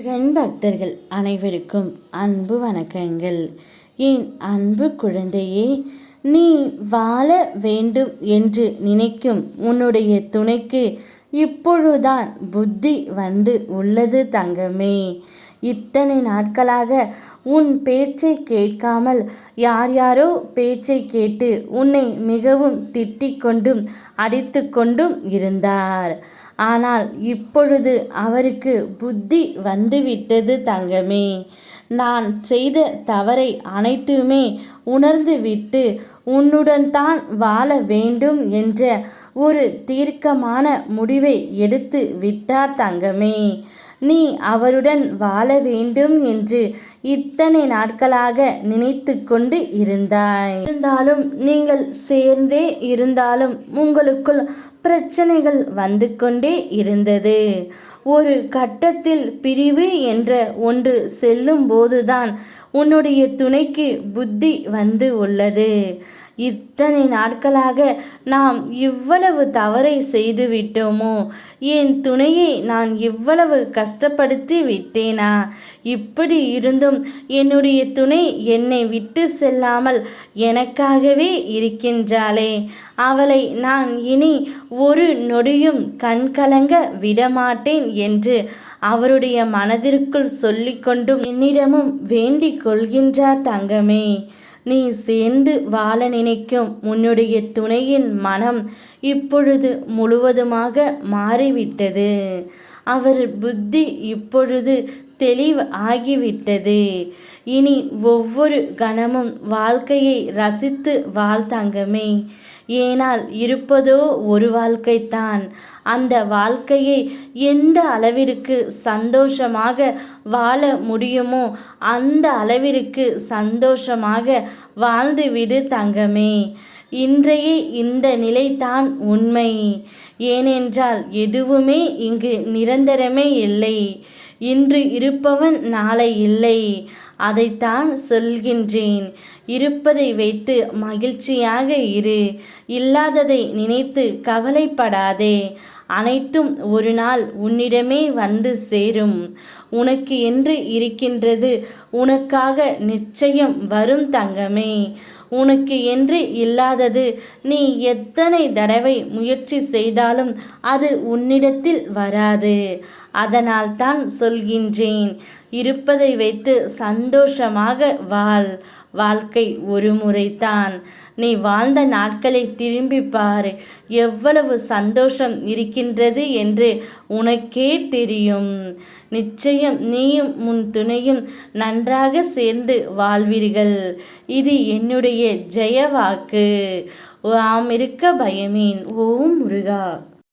முருகன் பக்தர்கள் அனைவருக்கும் அன்பு வணக்கங்கள். என் அன்பு குழந்தையே, நீ வாழ வேண்டும் என்று நினைக்கும் உன்னுடைய துணைக்கு இப்பொழுதுதான் புத்தி வந்து உள்ளது தங்கமே. இத்தனை நாட்களாக உன் பேச்சை கேட்காமல் யாரோ பேச்சை கேட்டு உன்னை மிகவும் திட்டிக் கொண்டும் அடித்து கொண்டும் இருந்தார். ஆனால் இப்பொழுது அவருக்கு புத்தி வந்துவிட்டது தங்கமே. நான் செய்த தவறை அனைத்துமே உணர்ந்துவிட்டு உன்னுடன் தான் வாழ வேண்டும் என்ற ஒரு தீர்க்கமான முடிவை எடுத்து விட்டார் தங்கமே. நீ அவருடன் வாழ வேண்டும் என்று இத்தனை நாட்களாக நினைத்து கொண்டு இருந்தாலும் நீங்கள் சேர்ந்தே இருந்தாலும் உங்களுக்குள் பிரச்சனைகள் வந்து கொண்டே இருந்தது. ஒரு கட்டத்தில் பிரிவு என்ற ஒன்று செல்லும் போதுதான் உன்னுடைய துணைக்கு புத்தி வந்து உள்ளது. இத்தனை நாட்களாக நாம் இவ்வளவு தவறை செய்து விட்டோமோ, என் துணையை நான் இவ்வளவு கஷ்டப்படுத்தி விட்டேனா? இப்படி இருந்தும் என்னுடைய துணை என்னை விட்டு செல்லாமல் எனக்காகவே இருக்கின்றாளே, அவளை நான் இனி ஒரு நொடியும் கண்கலங்க விடமாட்டேன் என்று அவருடைய மனதிற்குள் சொல்லிக்கொண்டும் என்னிடமும் வேண்டிக் கொள்கின்றார் தங்கமே. நீ சேர்ந்து வாழ நினைக்கும் உன்னுடைய துணையின் மனம் இப்பொழுது முழுவதுமாக மாறிவிட்டது. அவர் புத்தி இப்பொழுது தெளிவு ஆகிவிட்டது. இனி ஒவ்வொரு கணமும் வாழ்க்கையை ரசித்து வாழ் தங்கமே. ஏனால் இருப்பதோ ஒரு வாழ்க்கைத்தான். அந்த வாழ்க்கையை எந்த அளவிற்கு சந்தோஷமாக வாழ முடியுமோ அந்த அளவிற்கு சந்தோஷமாக வாழ்ந்துவிடு தங்கமே. இன்றைய இந்த நிலைதான் உண்மை. ஏனென்றால் எதுவுமே இங்கு நிரந்தரமே இல்லை. இன்று இருப்பவன் நாளை இல்லை. அதைத்தான் சொல்கின்றேன். இருப்பதை வைத்து மகிழ்ச்சியாக இரு. இல்லாததை நினைத்து கவலைப்படாதே. அனைத்தும் ஒரு நாள் உன்னிடமே வந்து சேரும். உனக்கு என்று இருக்கின்றது உனக்காக நிச்சயம் வரும் தங்கமே. உனக்கு என்று இல்லாதது நீ எத்தனை தடவை முயற்சி செய்தாலும் அது உன்னிடத்தில் வராது. அதனால் தான் சொல்கின்றேன், இருப்பதை வைத்து சந்தோஷமாக வாழ். வாழ்க்கை ஒரு முறைதான். நீ வாழ்ந்த நாட்களை திரும்பி பார். எவ்வளவு சந்தோஷம் இருக்கின்றது என்று உனக்கே தெரியும். நிச்சயம் நீயும் உன் துணையும் நன்றாக சேர்ந்து வாழ்வீர்கள். இது என்னுடைய ஜெய வாக்கு. ஆம் இருக்க பயமேன். ஓம் முருகா.